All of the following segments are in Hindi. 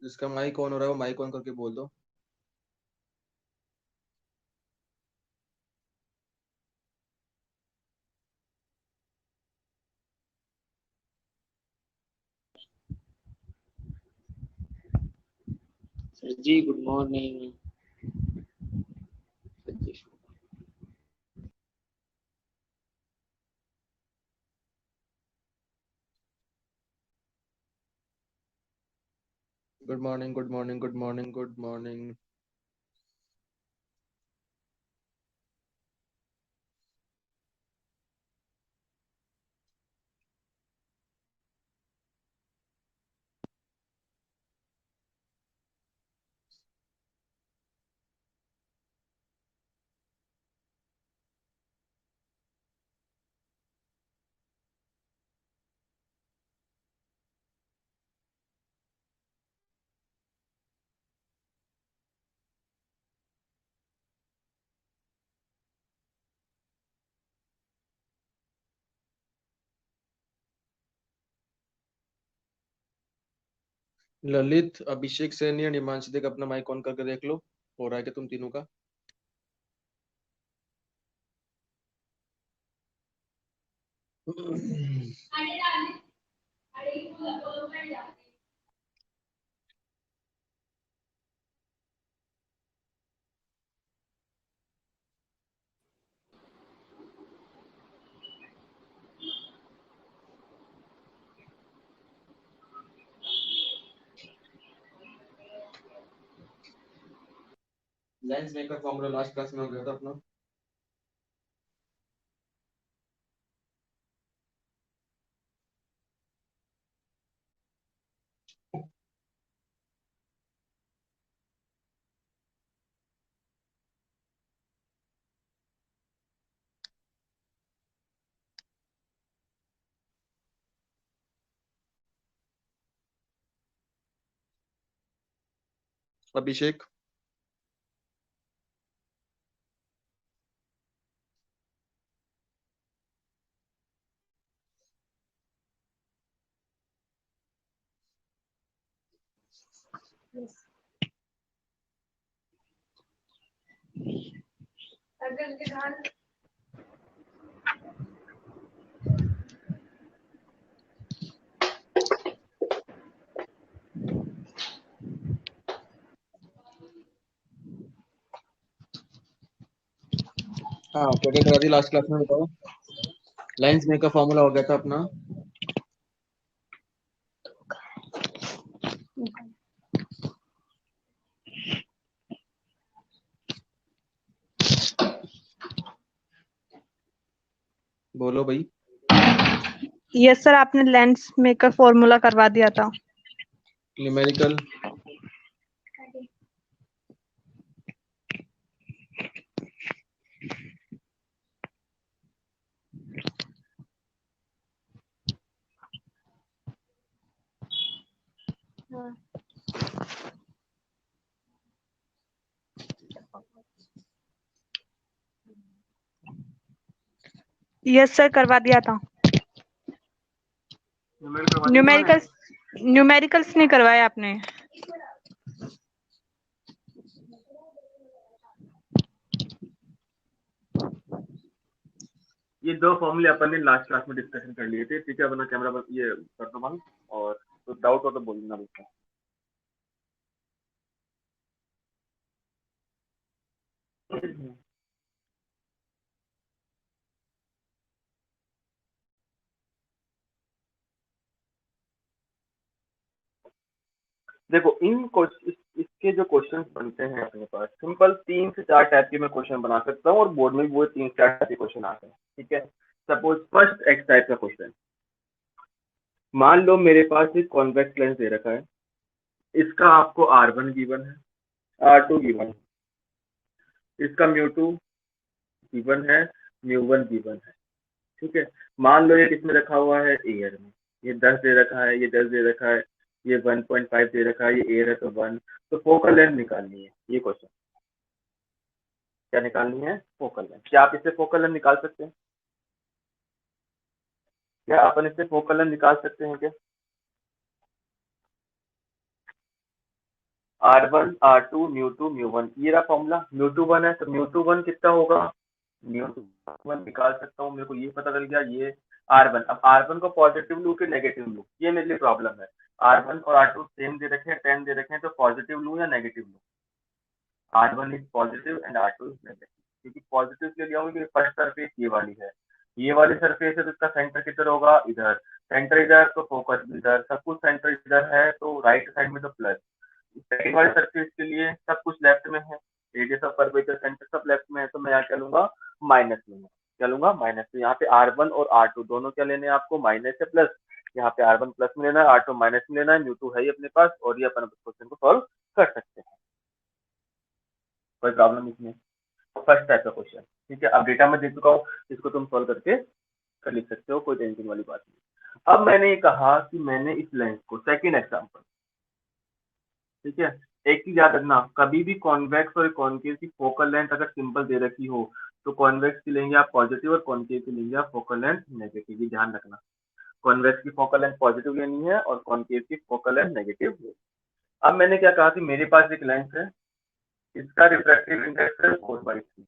जिसका माइक ऑन हो रहा है वो माइक ऑन करके बोल दो। Sir ji good morning. Good morning, good morning, good morning, good morning. Lalit, Abhishek, Saini और हिमांशु देख अपना माइक ऑन करके देख लो, हो रहा है क्या तुम तीनों का? Lens maker formula last class में हो गया था अपना। अभिषेक, हाँ क्या क्या करा दी लास्ट क्लास में बताओ। लाइंस मेकर फॉर्मूला हो गया था अपना। बोलो भाई। यस सर, आपने लेंस मेकर फॉर्मूला करवा दिया था। न्यूमेरिकल, यस सर, करवा दिया था। न्यूमेरिकल्स न्यूमेरिकल्स नहीं करवाया आपने। ये दो फॉर्मूले अपन ने लास्ट क्लास में डिस्कशन कर लिए थे, ठीक है? अपना कैमरा ये कर दो बंद, और तो डाउट हो तो बोलना मुझसे। देखो इसके जो क्वेश्चन बनते हैं अपने पास सिंपल 3 से 4 टाइप के मैं क्वेश्चन बना सकता हूँ, और बोर्ड में भी वो 3 से 4 टाइप के क्वेश्चन आते हैं, ठीक है? सपोज फर्स्ट एक्स टाइप का क्वेश्चन, मान लो मेरे पास एक कॉन्वेक्स लेंस दे रखा है, इसका आपको R1 गिवन है, R2 गिवन है, इसका म्यू2 गिवन है, म्यू1 गिवन है, ठीक है? मान लो ये किसमें रखा हुआ है, एयर में। ये 10 दे रखा है, ये 10 दे रखा है, ये 1.5 दे रखा है, ये एयर है तो 1। तो फोकल लेंथ निकालनी है, ये क्वेश्चन। क्या निकालनी है? Focal length. क्या आप इससे फोकल लेंथ निकाल सकते हैं? क्या अपन इससे फोकल लेंथ निकाल सकते हैं क्या? R1 R2 μ2 μ1, ये रहा फॉर्मूला। μ2 1 है तो μ2 1 कितना होगा, μ2 1 निकाल सकता हूँ, मेरे को ये पता चल गया, ये R1। अब R1 को पॉजिटिव लूं कि नेगेटिव लूं, ये मेरे लिए प्रॉब्लम है। R1 और R2 सेम दे रखे हैं, 10 दे रखे हैं, तो पॉजिटिव लूं या नेगेटिव लूं। R1 is positive and R2 is negative, क्योंकि पॉजिटिव के लिए क्योंकि फर्स्ट सरफेस ये वाली है, ये वाली सरफेस है तो इसका सेंटर किधर होगा, इधर। सेंटर इधर तो फोकस भी इधर, सब कुछ सेंटर इधर है तो राइट साइड में तो प्लस। सेकंड वाली सरफेस के लिए सब कुछ लेफ्ट में है, रेडियस ऑफ कर्वेचर सेंटर सब लेफ्ट में है, तो मैं यहाँ क्या लूंगा, माइनस लूंगा। क्या लूंगा, माइनस। तो यहाँ पे R1 और R2 दोनों क्या लेने हैं आपको, माइनस या प्लस। यहाँ पे R1 प्लस में लेना है, R2 माइनस में लेना है, μ2 है ही अपने पास, और ये अपन क्वेश्चन को सॉल्व कर सकते हैं, कोई प्रॉब्लम इसमें। फर्स्ट टाइप का क्वेश्चन, ठीक है। अब डेटा मैं दे चुका हूँ, इसको तुम सॉल्व करके कर लिख सकते हो, कोई टेंशन वाली बात नहीं। अब मैंने ये कहा कि मैंने इस लेंस को, सेकेंड एग्जाम्पल, ठीक है। एक चीज याद रखना, कभी भी कॉन्वेक्स और कॉन्केव की फोकल लेंथ अगर सिंपल दे रखी हो तो कॉन्वेक्स की लेंगे आप पॉजिटिव और कॉन्केव की लेंगे आप फोकल लेंथ नेगेटिव, ये ध्यान रखना। कॉन्वेक्स की फोकल लेंथ पॉजिटिव लेनी है और कॉन्केव की फोकल लेंथ नेगेटिव लेनी है। अब मैंने क्या कहा कि मेरे पास एक लेंस है, इसका रिफ्रैक्टिव इंडेक्स है 4/3,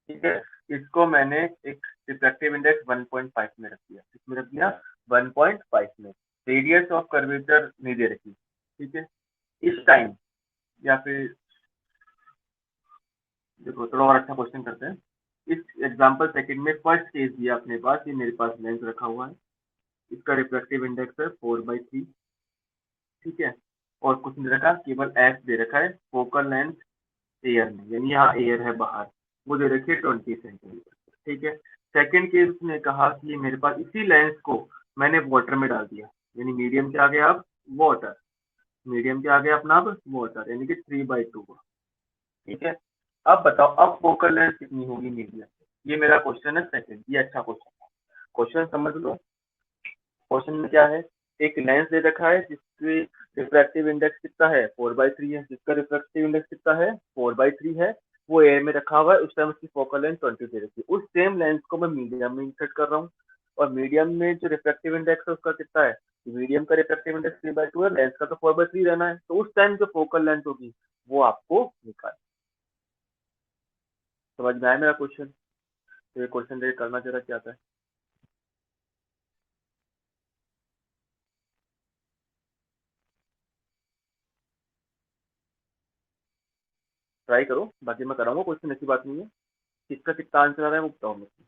ठीक है। इसको मैंने एक रिफ्रैक्टिव इंडेक्स 1.5 में रख दिया, इसमें रख दिया 1.5 में। रेडियस ऑफ कर्वेचर नहीं दे रखी, ठीक है। इस टाइम, या फिर देखो थोड़ा और अच्छा क्वेश्चन करते हैं। इस एग्जांपल सेकंड में फर्स्ट केस दिया अपने पास, ये मेरे पास लेंस रखा हुआ है, इसका रिफ्रैक्टिव इंडेक्स है 4/3, ठीक है। और कुछ नहीं रखा, केवल एफ दे रखा है, फोकल लेंथ एयर में, यानी यहाँ एयर है बाहर, वो दे रखी है 20 सेंटीमीटर, ठीक है। सेकंड केस ने कहा कि मेरे पास इसी लेंस को मैंने वाटर में डाल दिया, यानी मीडियम के आगे आप वाटर, मीडियम के आगे अपना आप वाटर, यानी कि 3/2, ठीक है। अब बताओ, अब फोकल लेंथ कितनी होगी मीडियम, ये मेरा क्वेश्चन है सेकंड, ये अच्छा क्वेश्चन है। क्वेश्चन समझ लो, क्वेश्चन में क्या है, एक लेंस दे रखा है जिसकी रिफ्रैक्टिव इंडेक्स कितना है, 4/3 है, जिसका रिफ्रैक्टिव इंडेक्स कितना है, 4/3 है, वो एयर में रखा हुआ है, उस टाइम उसकी फोकल लेंथ 20 दे रखी है। उस सेम लेंस को मैं मीडियम में इंसर्ट कर रहा हूँ, और मीडियम में जो रिफ्रैक्टिव इंडेक्स है उसका कितना है, मीडियम का रिफ्रैक्टिव इंडेक्स 3/2 है, लेंस का तो 4/3 रहना है, तो उस टाइम जो फोकल लेंथ होगी वो आपको निकाल। समझ में आया मेरा क्वेश्चन, तो ये क्वेश्चन रेट करना जरा क्या आता है। ट्राई करो, बाकी मैं कराऊंगा क्वेश्चन, ऐसी बात नहीं है। किसका कितना आंसर आ रहा है वो बताओ मुझे।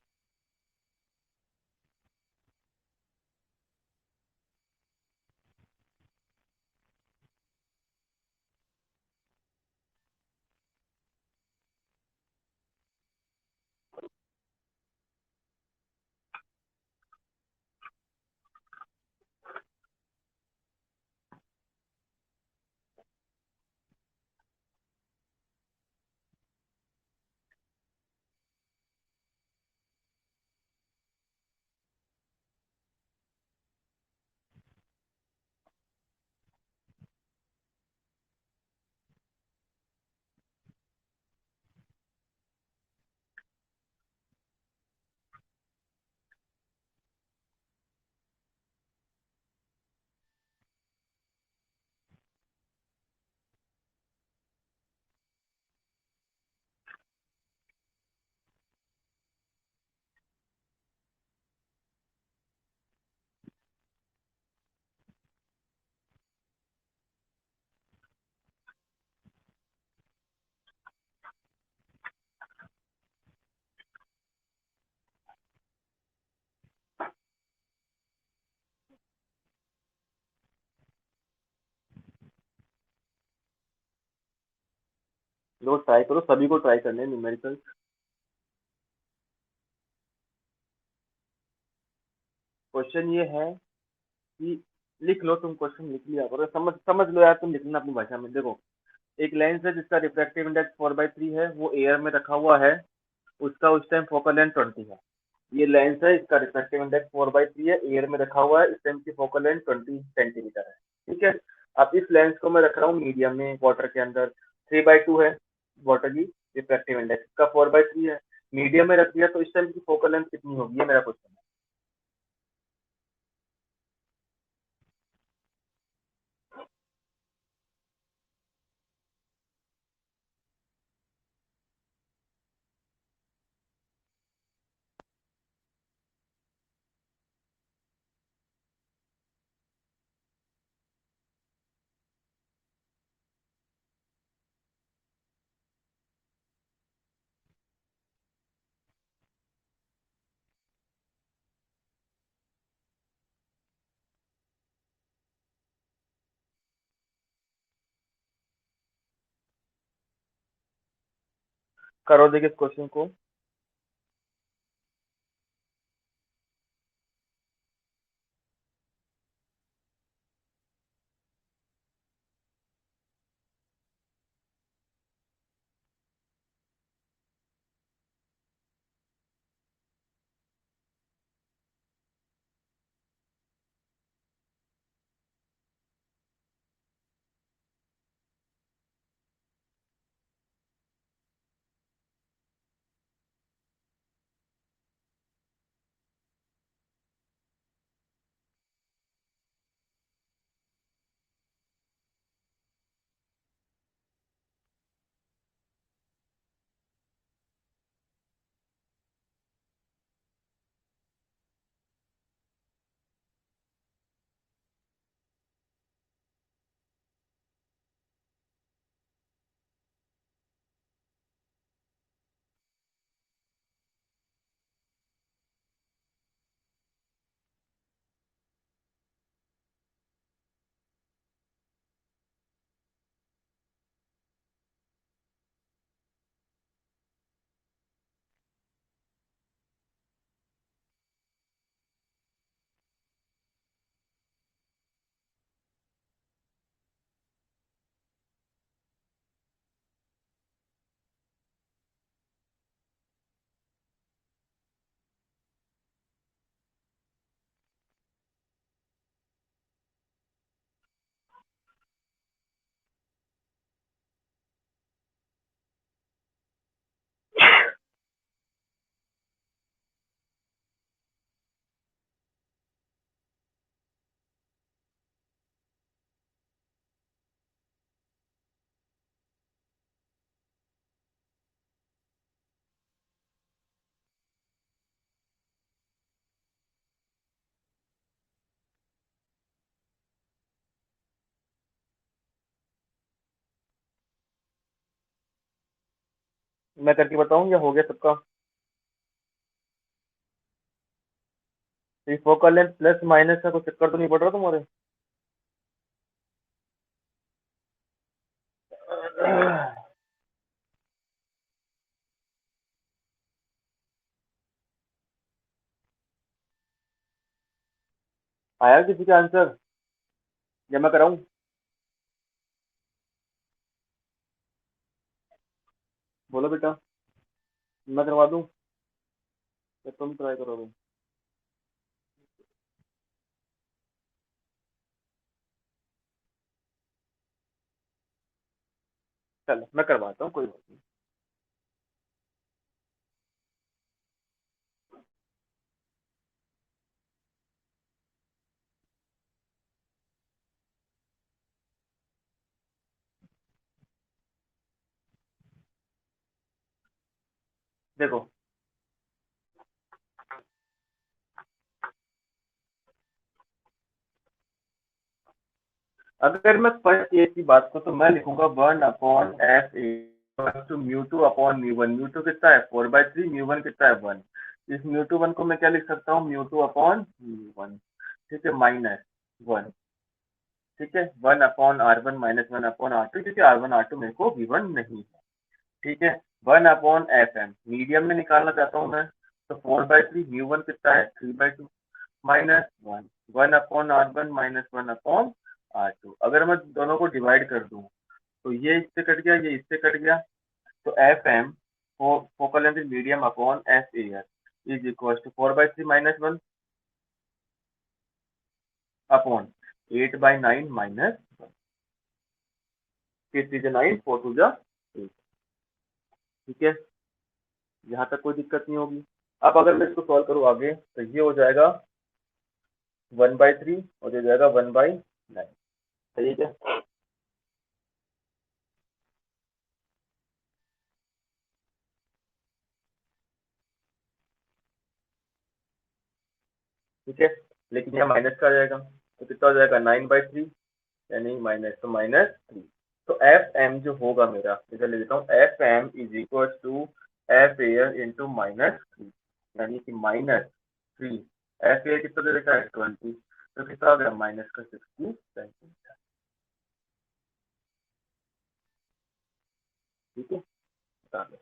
लो ट्राई करो, सभी को ट्राई करने न्यूमेरिकल। क्वेश्चन ये है कि लिख लो, तुम क्वेश्चन लिख लिया करो, समझ समझ लो यार, तुम लिखना अपनी भाषा में। देखो, एक लेंस है जिसका रिफ्रैक्टिव इंडेक्स 4/3 है, वो एयर में रखा हुआ है, उसका उस टाइम फोकल लेंथ 20 है। ये लेंस है, इसका रिफ्रैक्टिव इंडेक्स 4/3 है, एयर में रखा हुआ है, इस टाइम की फोकल लेंथ 20 सेंटीमीटर है, ठीक है। अब इस लेंस को मैं रख रहा हूँ मीडियम में, वाटर के अंदर, 3/2 है वाटर की रिफ्रैक्टिव इंडेक्स, इसका 4/3 है, मीडियम में रख दिया, तो इस टाइम की फोकल लेंथ कितनी होगी, ये मेरा क्वेश्चन है। करो देखिए इस क्वेश्चन को। मैं करके बताऊं या हो गया सबका? फोकल लेंथ प्लस माइनस का कोई चक्कर तो नहीं पड़ रहा तुम्हारे? आया किसी का आंसर या मैं कराऊं? बोलो बेटा, मैं करवा दूं या तुम ट्राई करोगे? चलो मैं करवाता हूँ, कोई बात नहीं। देखो, अगर मैं फर्स्ट केस की बात करूं तो मैं लिखूंगा 1/f to mu two upon mu one. Mu two कितना है 4/3, म्यू वन कितना है 1। इस म्यू टू वन को मैं क्या लिख सकता हूँ, mu two upon mu one, ठीक है, माइनस 1, ठीक है, 1/R1 माइनस 1/R2, क्योंकि R1 R2 मेरे को V1 नहीं है, ठीक है। 1/FM मीडियम में निकालना चाहता हूँ मैं, तो 4/3, म्यू वन कितना है 3/2 माइनस 1, 1/R1 माइनस 1/R2। अगर मैं दोनों को डिवाइड कर दूं तो ये इससे कट गया, ये इससे कट गया, तो F M focal length medium upon F air is equal to 4/3 minus 1 upon 8/9 minus 1। 3 3 9, 4 2 8, ठीक है, यहाँ तक कोई दिक्कत नहीं होगी। अब अगर मैं इसको सॉल्व करूँ आगे तो ये हो जाएगा 1/3 और ये जाएगा 1/9, सही है। ठीक है, लेकिन यहाँ माइनस का आ जाएगा तो कितना हो जाएगा 9/3, यानी माइनस तो -3। तो एफ एम जो होगा मेरा, इधर ले लेता हूँ, F M is equal to F air into -3, यानी कि -3। एफ एयर कितना दे रखा है 20, तो कितना हो गया माइनस का 60 सेंटीमीटर, ठीक है, बता दो।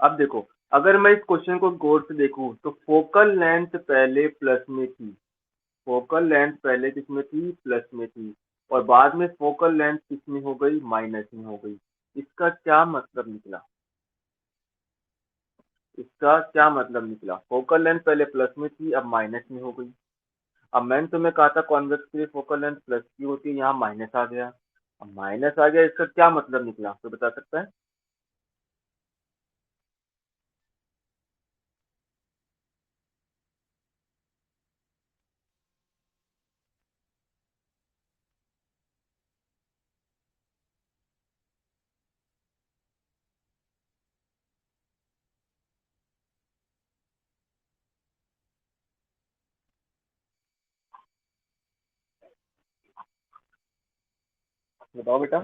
अब देखो, अगर मैं इस क्वेश्चन को गौर से देखूं तो फोकल लेंथ पहले प्लस में थी, फोकल लेंथ पहले किसमें थी, प्लस में थी, और बाद में फोकल लेंथ किसमें हो गई, माइनस में हो गई। इसका क्या मतलब निकला, इसका क्या मतलब निकला, फोकल लेंथ पहले प्लस में थी अब माइनस में हो गई। अब मैंने तुम्हें कहा था कॉन्वेक्स के लिए फोकल लेंथ प्लस की होती है, यहाँ माइनस आ गया। अब माइनस आ गया, इसका क्या मतलब निकला, तो बता सकता है? बताओ बेटा।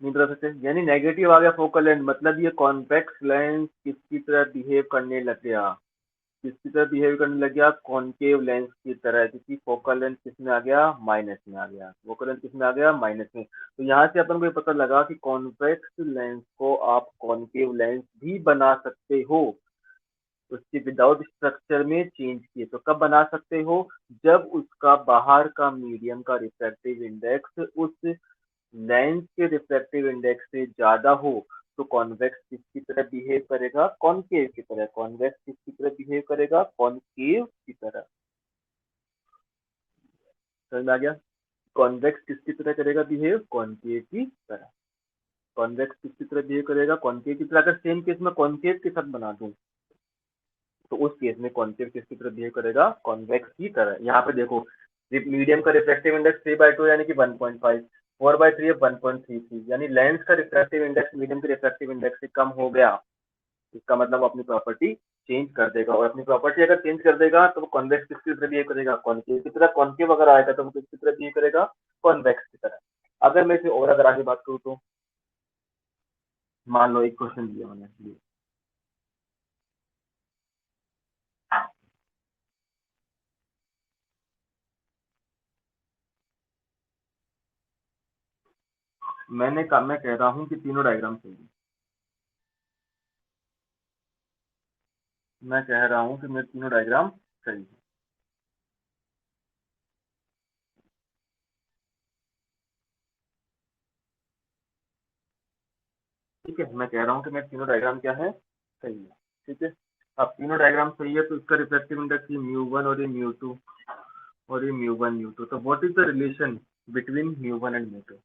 नहीं बता सकते, यानी नेगेटिव आ गया फोकल लेंथ, मतलब ये कॉन्वेक्स लेंस किसकी तरह बिहेव करने लग गया, किसकी तरह बिहेव करने लग गया, कॉन्केव लेंस की तरह, क्योंकि फोकल लेंथ किसमें आ गया, माइनस में आ गया, फोकल लेंथ किसमें आ गया, माइनस में। तो यहाँ से अपन को ये पता लगा कि कॉन्वेक्स लेंस को आप कॉन्केव लेंस भी बना सकते हो, उसके विदाउट स्ट्रक्चर में चेंज किए। तो कब बना सकते हो, जब उसका बाहर का मीडियम का रिफ्रैक्टिव इंडेक्स उस लेंस के रिफ्रैक्टिव इंडेक्स से ज्यादा हो, तो कॉन्वेक्स किसकी तरह बिहेव करेगा, कॉनकेव की तरह। कॉन्वेक्स किसकी तरह बिहेव करेगा, कॉनकेव की तरह। समझ में आ गया? कॉन्वेक्स किसकी तरह करेगा बिहेव, कॉनकेव की तरह। कॉन्वेक्स किसकी तरह बिहेव करेगा, कॉनकेव की तरह। अगर सेम केस में कॉनकेव के साथ बना दूं, तो उस केस में कॉन्केव किसकी तरह बिहेव करेगा, कॉन्वेक्स की तरह। यहाँ पे देखो, मीडियम का रिफ्रैक्टिव इंडेक्स 3/2 यानी कि 1.5, 4/3 है 1.33, यानी लेंस का रिफ्रैक्टिव इंडेक्स मीडियम के रिफ्रैक्टिव इंडेक्स से कम हो गया। इसका मतलब वो अपनी प्रॉपर्टी चेंज कर देगा, और अपनी प्रॉपर्टी अगर चेंज कर देगा तो वो कॉन्वेक्स किसकी तरह बिहेव करेगा, कॉन्केव की तरह। कॉन्केव अगर आएगा तो वो किसकी तरह बिहेव करेगा, कॉन्वेक्स की तरह। अगर मैं इसे और अगर आगे बात करूँ तो मान लो एक क्वेश्चन दिया मैंने, मैंने कहा, मैं कह रहा हूँ कि तीनों डायग्राम सही है, मैं कह रहा हूँ कि मेरे तीनों डायग्राम सही है। ठीक है, मैं कह रहा हूँ कि मेरे तीनों डायग्राम क्या है, सही है। ठीक है, अब तीनों डायग्राम सही है तो इसका रिफ्रैक्टिव इंडेक्स ये म्यू 1 और ये म्यू 2, और ये म्यू 1 म्यू 2। तो what is the relation between mu 1 and mu 2?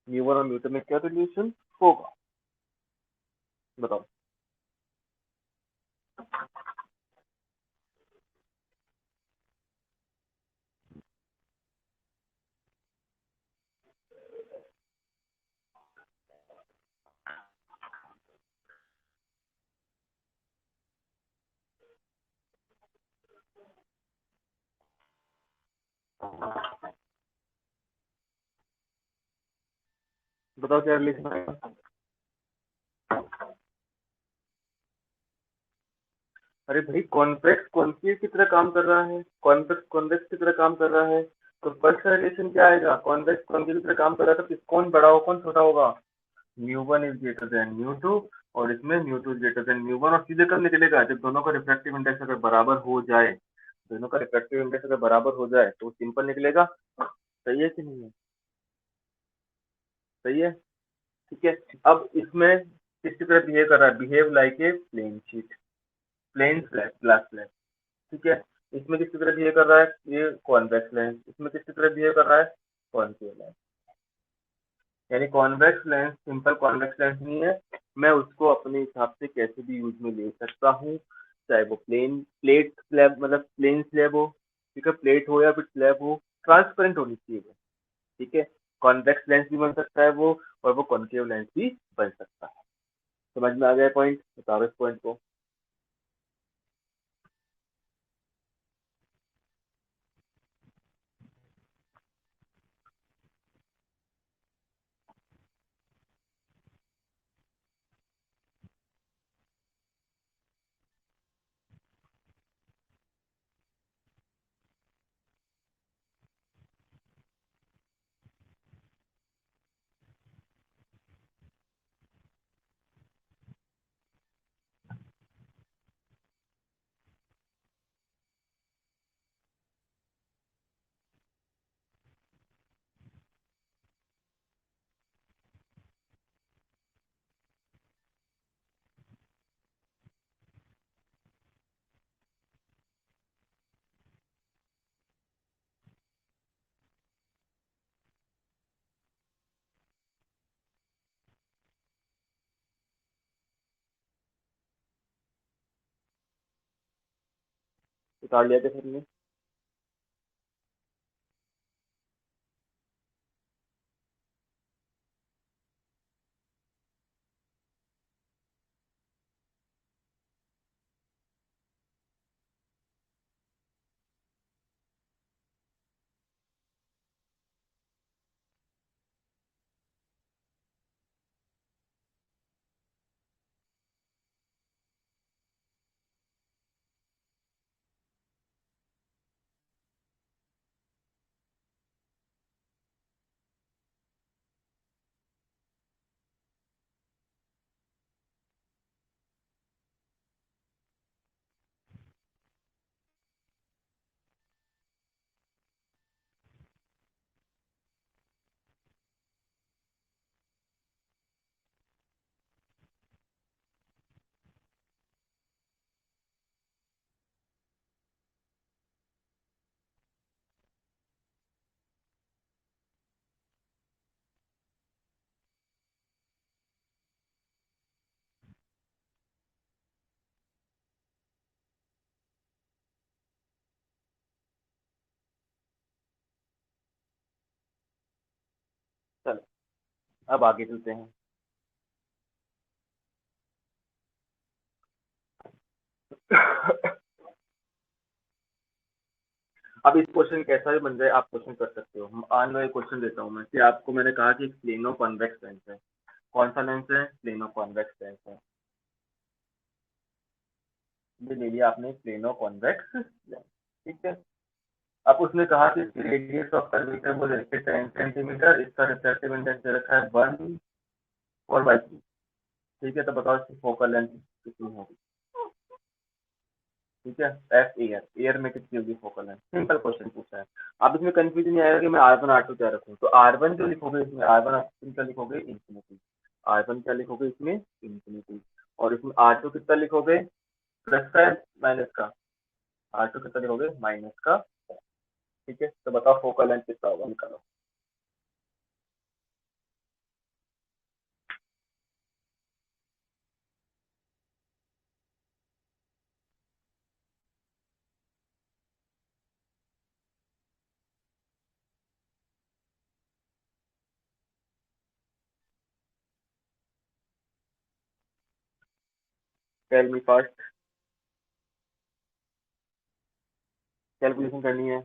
Mu 1 और म्यू 2 में क्या रिलेशन होगा, बताओ। बताओ क्या रिलेशन आएगा। अरे भाई, कॉन्वेक्स कॉन्केव की तरह काम कर रहा है, कॉन्वेक्स कॉन्वेक्स की तरह काम कर रहा है, तो फर्स्ट का रिलेशन क्या आएगा, कॉन्वेक्स कॉन्केव की तरह काम कर रहा है तो कौन बड़ा होगा कौन छोटा होगा, mu 1 is greater than mu 2, और इसमें mu 2 is greater than mu 1। और सीधे कब निकलेगा, जब दोनों का रिफ्रैक्टिव इंडेक्स अगर बराबर हो जाए, दोनों का रिफ्रैक्टिव इंडेक्स अगर बराबर हो जाए तो सिंपल निकलेगा। सही है कि नहीं है, सही है। ठीक है, अब इसमें किसकी तरह बिहेव कर रहा है, behave like a plane sheet, plane flat glass flat. ठीक है, इसमें किसकी तरह बिहेव कर रहा है, ये कॉन्वेक्स लेंस, इसमें किसकी तरह बिहेव कर रहा है, कॉन्केव लेंस। यानी convex lens simple convex lens नहीं है, मैं उसको अपने हिसाब से कैसे भी यूज में ले सकता हूँ, चाहे वो प्लेन प्लेट स्लैब मतलब प्लेन स्लैब हो, ठीक है, प्लेट हो या फिर स्लैब हो, ट्रांसपेरेंट होनी चाहिए वो। ठीक है, कॉन्वेक्स लेंस भी बन सकता है वो, और वो कॉन्केव लेंस भी बन सकता है। समझ में आ गया पॉइंट, बताओ इस पॉइंट को। उतार लिया क्या सर ने? चलो अब आगे चलते हैं। अब इस क्वेश्चन कैसा भी बन जाए आप क्वेश्चन कर सकते हो। आज मैं क्वेश्चन देता हूँ मैं कि आपको मैंने कहा कि प्लेनो कॉन्वेक्स लेंस है। कौन सा लेंस है? प्लेनो कॉन्वेक्स लेंस है। ये ले लिया आपने प्लेनो कॉन्वेक्स लेंस, ठीक है। अब उसने कहा कि रेडियस ऑफ कर्वेचर वो 10 सेंटीमीटर, इसका रिफ्रैक्टिव इंडेक्स दे रखा है 1/3, ठीक है। तो बताओ इसकी फोकल लेंथ कितनी होगी? ठीक है, एफ एयर, एयर में कितनी होगी फोकल लेंथ? सिंपल क्वेश्चन पूछा है। अब इसमें कंफ्यूजन नहीं आएगा कि मैं R1 R2 क्या रखूँ। तो R1 जो लिखोगे इसमें, R1 क्या लिखोगे? इंफिनिटी। R1 क्या लिखोगे इसमें? इंफिनिटी। और इसमें R2 कितना लिखोगे? प्लस का माइनस का? R2 कितना लिखोगे? माइनस का। ठीक है, तो बताओ फोकल लेंथ कितना होगा, निकालो। टेल मी फास्ट, कैलकुलेशन करनी है।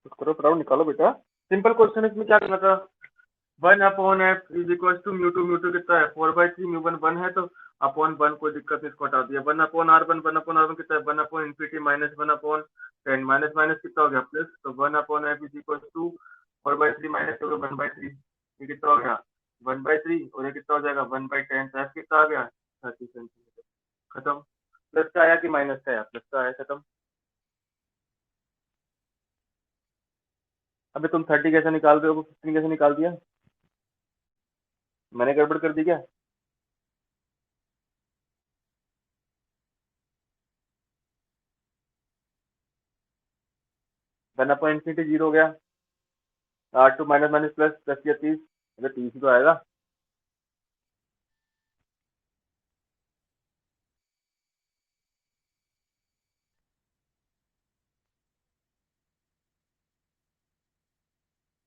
तो करो, फटाफट निकालो बेटा। सिंपल क्वेश्चन है, इसमें क्या करना था? 1/f is equal to mu two कितना है? 4/3। म्यू1 है तो अपॉन 1, कोई दिक्कत नहीं, इसको हटा दिया। 1/r1 कितना है? 1/इंफिनिटी माइनस 1/10, माइनस माइनस कितना हो गया? प्लस। तो 1/f is equal to 4/3 minus 1/3, ये कितना हो गया? 1/3। और ये कितना हो जाएगा? 1/10। तो एफ कितना आ गया? 30 सेंटीमीटर। खत्म। प्लस का आया कि माइनस का आया? प्लस का आया, खत्म। अबे तुम 30 कैसे निकाल रहे हो? 15 कैसे निकाल दिया? मैंने गड़बड़ कर दी क्या? 1/इंफिनिटी 0 हो गया। R2 माइनस माइनस प्लस, 10 या 30, अगर 30 ही तो आएगा।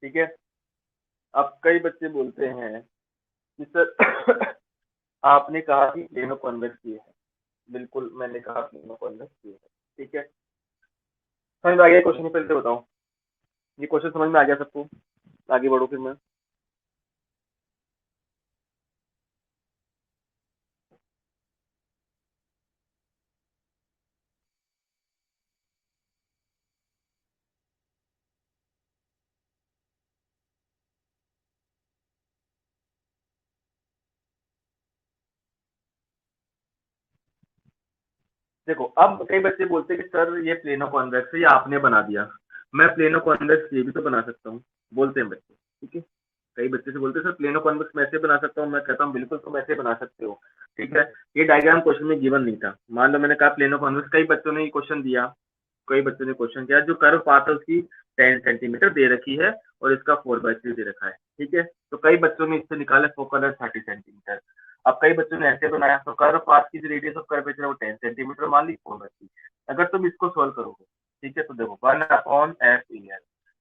ठीक है। अब कई बच्चे बोलते हैं कि सर आपने कहा कि प्लेनो कॉन्वेक्स ये है, बिल्कुल मैंने कहा प्लेनो कॉन्वेक्स ये है। ठीक है, समझ में आ गया क्वेश्चन? फिर से बताओ, ये क्वेश्चन समझ में आ गया सबको? आगे बढ़ो फिर मैं। देखो, अब कई बच्चे बोलते हैं कि सर ये प्लेनो कॉन्वेक्स है, ये आपने बना दिया। मैं प्लेनो कॉन्वेक्स ये भी तो बना सकता हूँ, बोलते हैं बच्चे। ठीक है, कई बच्चे से बोलते हैं सर प्लेनो कॉन्वेक्स मैं ऐसे बना सकता हूँ। मैं कहता हूँ बिल्कुल तुम ऐसे बना सकते हो। ठीक है, ये डायग्राम क्वेश्चन में गिवन नहीं था। मान लो मैंने कहा प्लेनो कॉन्वेक्स, कई बच्चों ने ये क्वेश्चन दिया, कई बच्चों ने क्वेश्चन किया, जो कर्व पाथ है उसकी 10 सेंटीमीटर दे रखी है और इसका 4/3 दे रखा है। ठीक है, तो कई बच्चों ने इससे निकाला फोकल है 30 सेंटीमीटर। अब कई बच्चों ने ऐसे बनाया, तो कर्व पाथ की जो रेडियस ऑफ कर्वेचर है वो 10 सेंटीमीटर मान ली, 4/3। अगर तुम इसको सोल्व करोगे, ठीक है, तो देखो 1/f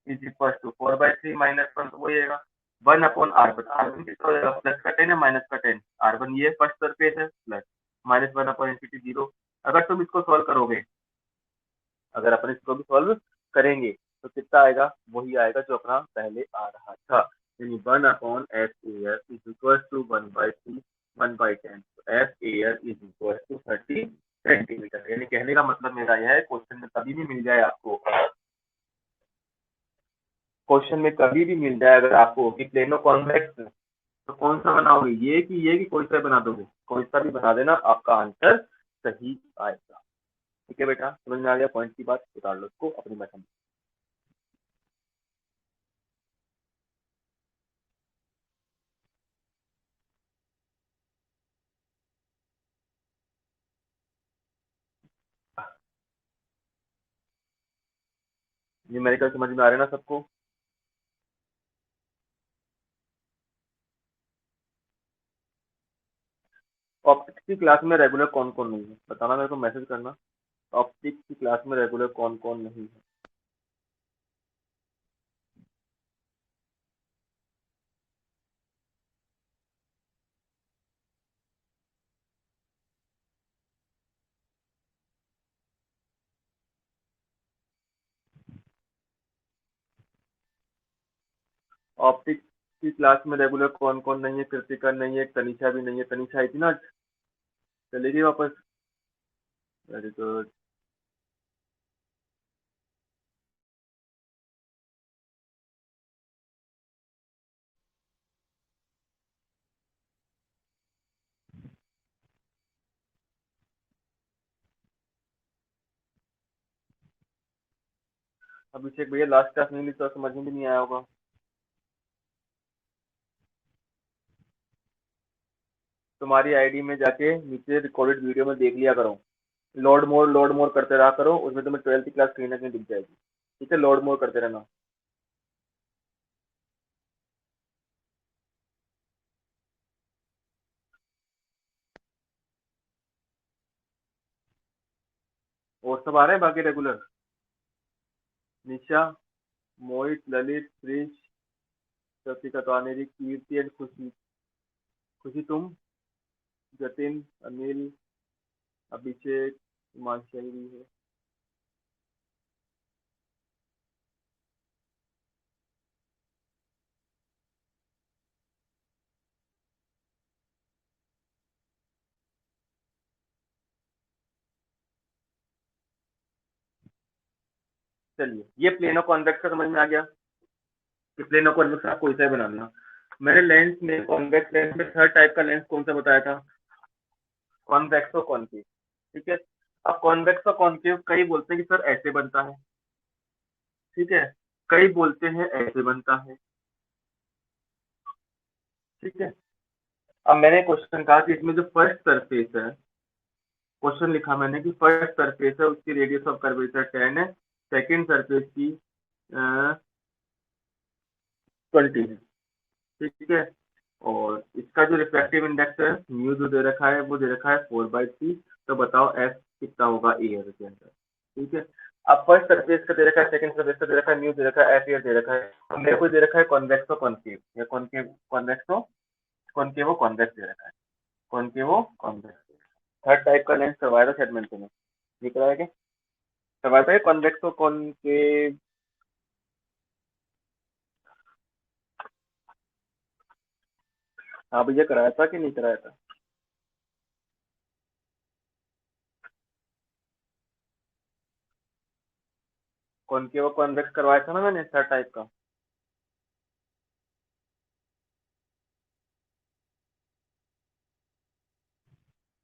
इज इक्वल टू 4/3 -1, तो वही आएगा 1/r1। r1 कितना हो जाएगा, प्लस का 10 है माइनस का 10। r1 ये फर्स्ट सरफेस है, प्लस -1/इंफिनिटी 0। अगर तुम इसको सोल्व करोगे, अगर अपन इसको भी सॉल्व करेंगे, तो कितना आएगा, वही आएगा जो अपना पहले आ रहा था, यानी 1/f is equal to 1/3 1/10। F air is equal to 30 centimetre. यानी कहने का मतलब मेरा यह है, क्वेश्चन में कभी भी मिल जाए आपको, क्वेश्चन में कभी भी मिल जाए अगर आपको कि प्लेनो कॉन्वेक्स, तो कौन सा बनाओगे, ये कि कोई सा बना दोगे, कोई सा भी बना देना, आपका आंसर सही आएगा। ठीक है बेटा, समझ में आ गया पॉइंट की बात? उतार लो इसको अपनी मैथमेटिक्स। न्यूमेरिकल समझ में आ रहे हैं ना सबको? ऑप्टिक्स की क्लास में रेगुलर कौन कौन नहीं है, बताना, मेरे को मैसेज करना। ऑप्टिक्स की क्लास में रेगुलर कौन कौन नहीं है? ऑप्टिक्स की क्लास में रेगुलर कौन कौन नहीं है? कृतिका नहीं है, तनिषा भी नहीं है। तनिषा आई थी ना आज, चली गई वापस? Very good. अभिषेक भैया लास्ट क्लास नहीं ली तो समझ में भी नहीं आया होगा। तुम्हारी आईडी में जाके नीचे रिकॉर्डेड वीडियो में देख लिया करो, लोड मोर करते रहा करो, उसमें तुम्हें 12th की क्लास कहीं ना कहीं दिख जाएगी। ठीक है, लोड मोर करते रहना। और सब आ रहे हैं बाकी रेगुलर? निशा, मोहित, ललित, क्रिश, कृतिका तो आने रही, कीर्ति एंड खुशी। खुशी तुम, जतिन, अनिल, अभिषेक, हिमांशु भी है। चलिए, ये प्लेनो कॉन्वेक्स का समझ में आ गया कि प्लेनो कॉन्वेक्स आपको कोई सा बनाना। मैंने लेंस में, कॉन्वेक्स लेंस में थर्ड टाइप का लेंस कौन सा बताया था? कॉन्वेक्स और कॉन्केव। ठीक है, अब कॉन्वेक्स और कॉन्केव कई बोलते हैं कि सर ऐसे बनता है, ठीक है, कई बोलते हैं ऐसे बनता है। ठीक है, अब मैंने क्वेश्चन कहा कि इसमें जो फर्स्ट सरफेस है, क्वेश्चन लिखा मैंने कि फर्स्ट सरफेस है उसकी रेडियस ऑफ कर्वेचर 10 है, सेकेंड सरफेस की 20 है। ठीक है, और इसका जो रिफ्रैक्टिव इंडेक्स है म्यू जो दे रखा है वो दे रखा है 4/3। तो बताओ एफ कितना होगा एयर के अंदर? ठीक है, अब फर्स्ट सरफेस का दे रखा है, सेकंड सरफेस का दे रखा है, म्यू दे रखा है, एफ एयर दे रखा है। अब मेरे को दे रखा है कॉन्वेक्स और कॉन्केव, या कॉन्केव कॉन्वेक्स और कॉन्केव और कॉन्वेक्स दे रखा है। Concave convex. थर्ड टाइप का लेंस करवाया था शायद मैंने तुम्हें, ये कराया क्या? करवाया था कॉन्वेक्स और कॉनकेव? हाँ भैया कराया था कि नहीं कराया था? कॉनकेव कॉन्वेक्स करवाया था ना मैंने, थर्ड टाइप का।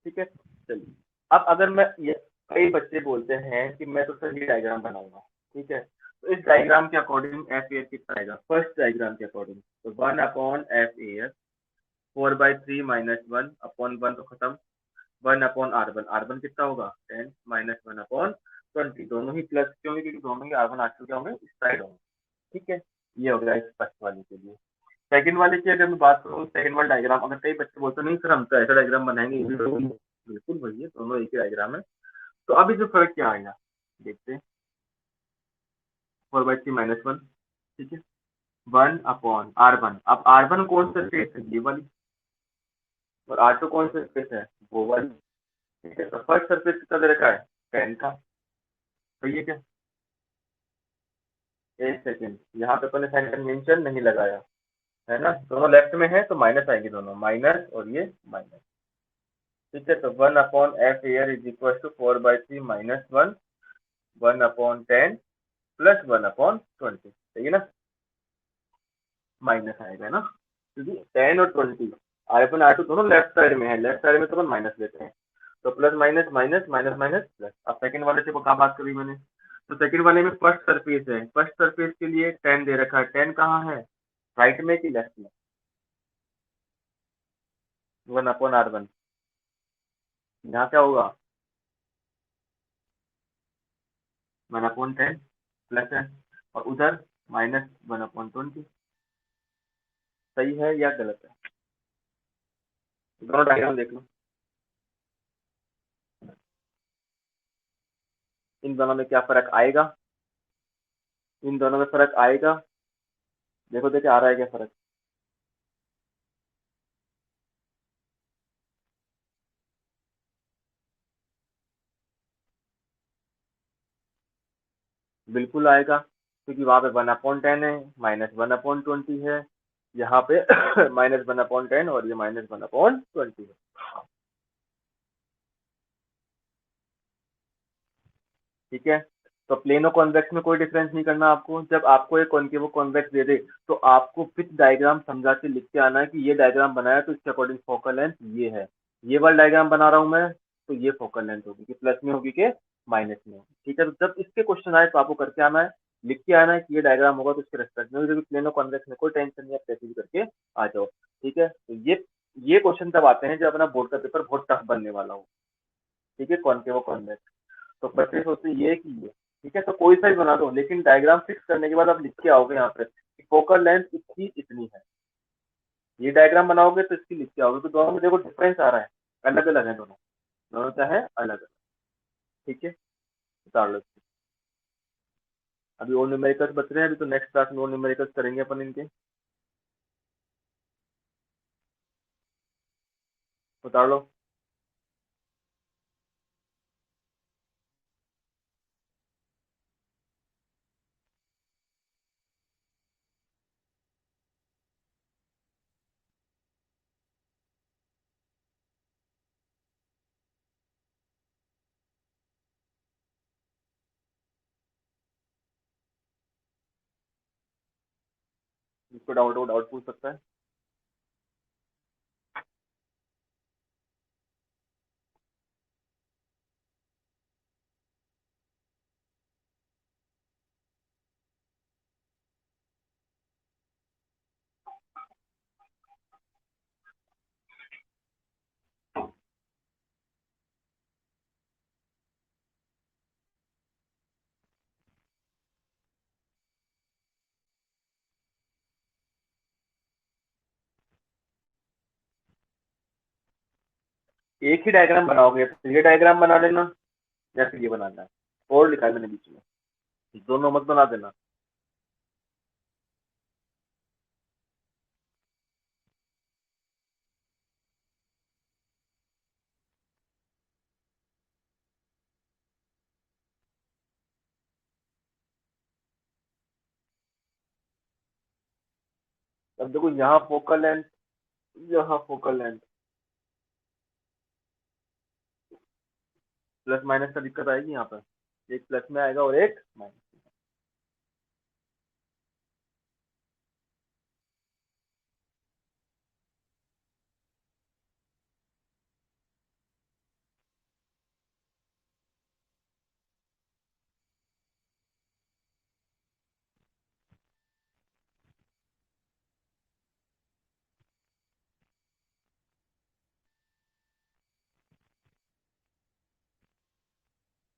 ठीक है, चलिए। अब अगर मैं ये, कई बच्चे बोलते हैं कि मैं तो सही डायग्राम बनाऊंगा, ठीक है, तो इस डायग्राम के अकॉर्डिंग एफ एयर कितना आएगा? फर्स्ट डायग्राम के अकॉर्डिंग तो 1/f एयर 4/3 - 1 तो खत्म, 1/r1 कितना होगा? 10 - 1/20, दोनों ही प्लस क्यों? क्योंकि दोनों ही R1 R2 क्या होंगे? साइड होंगे। ठीक है, ये हो गया इस फर्स्ट वाले के लिए। सेकंड वाले की अगर मैं बात करूँ, सेकंड वाला डायग्राम, अगर कई बच्चे बोलते हैं नहीं सर हम तो ऐसा डायग्राम बनाएंगे, ये भी तो वही है। बिल्कुल वही है, दोनों एक ही डायग्राम है। तो अब इसमें फर्क क्या आएगा देखते हैं। 4/3 - 1, ठीक है, 1/R1। अब R1 कौन सा स्पेस है? ये वाली। और R2 कौन सा स्पेस है? वो वाली। ठीक है, तो फर्स्ट सरफेस कितना दे रखा है? 10 का। सही है क्या? एक सेकेंड, यहाँ पे अपने साइन कन्वेंशन नहीं लगाया है ना, दोनों लेफ्ट में है तो माइनस आएंगे, दोनों माइनस और ये माइनस। ठीक है, तो 1/f air is equal to 4/3 - 1, 1/10 plus 1/20। सही है ना? माइनस आएगा ना, क्योंकि 10 और 20 R1 R2 दोनों लेफ्ट साइड में है, लेफ्ट साइड में तो अपन माइनस लेते हैं, तो plus minus minus minus minus plus. अब सेकंड वाले से कहाँ बात करी मैंने? तो सेकंड वाले में फर्स्ट सरफेस है, फर्स्ट सरफेस के लिए 10 दे रखा है, 10 कहाँ है? राइट में कि लेफ्ट में? 1/R1, यहाँ क्या होगा? 1/10 प्लस है, और उधर -1/20। सही है या गलत है? दोनों डायग्राम देख लो, इन दोनों में क्या फर्क आएगा? इन दोनों में फर्क आएगा? देखो देखो आ रहा है क्या फर्क? बिल्कुल आएगा, क्योंकि वहां पे 1/10 है, -1/20 है, यहाँ पे -1/10 और ये -1/20 है। ठीक है, तो प्लेनो कॉन्वेक्स में कोई डिफरेंस नहीं करना आपको। जब आपको एक कॉन्केव कॉन्वेक्स दे दे तो आपको फिक्स डायग्राम समझा के लिख के आना है कि ये डायग्राम बनाया तो इसके अकॉर्डिंग फोकल लेंथ ये है, ये वाला डायग्राम बना रहा हूँ मैं तो ये फोकल लेंथ होगी, कि प्लस में होगी कि माइनस में होगी। ठीक है, तो जब इसके क्वेश्चन आए तो आपको करके आना है, लिख के आना है कि ये डायग्राम होगा तो इसके रेस्पेक्ट में, जब प्लेनो कॉन्वेक्स में कोई टेंशन नहीं, आप कैसे भी करके आ जाओ। ठीक है, तो ये क्वेश्चन तब आते हैं जब अपना बोर्ड का पेपर बहुत टफ बनने वाला हो। ठीक है, कॉन्केव कॉन्वेक्स, तो बच्चे सोचते हैं ये कि ये। ठीक है, तो कोई सा ही बना दो, लेकिन डायग्राम फिक्स करने के बाद आप लिख के आओगे यहाँ पे फोकल लेंथ इसकी इतनी है। ये डायग्राम बनाओगे तो इसकी लिख के आओगे, तो दोनों में देखो डिफरेंस आ रहा है, अलग अलग है दोनों, दोनों क्या है? अलग अलग। ठीक है, उतार लो इसको। अभी और न्यूमेरिकल्स बच रहे हैं, अभी तो नेक्स्ट क्लास में और न्यूमेरिकल्स करेंगे अपन इनके। उतार लो। जिसको डाउट हो डाउट पूछ सकता है। एक ही डायग्राम बनाओगे तो ये डायग्राम बना लेना, या फिर ये बनाना है, और लिखा है मैंने बीच में, दोनों मत बना देना। अब देखो यहाँ फोकल लेंथ, यहाँ फोकल लेंथ प्लस माइनस का दिक्कत आएगी यहाँ पर, एक प्लस में आएगा और एक माइनस।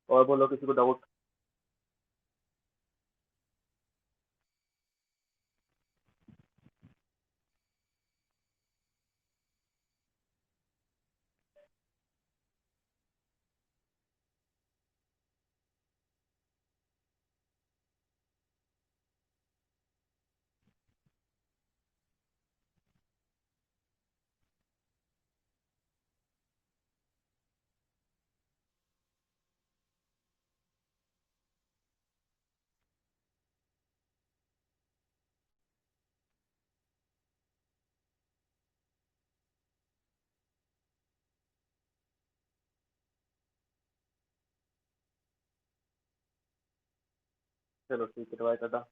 और बोलो किसी को डाउट? चलो ठीक है, ट्राई करता।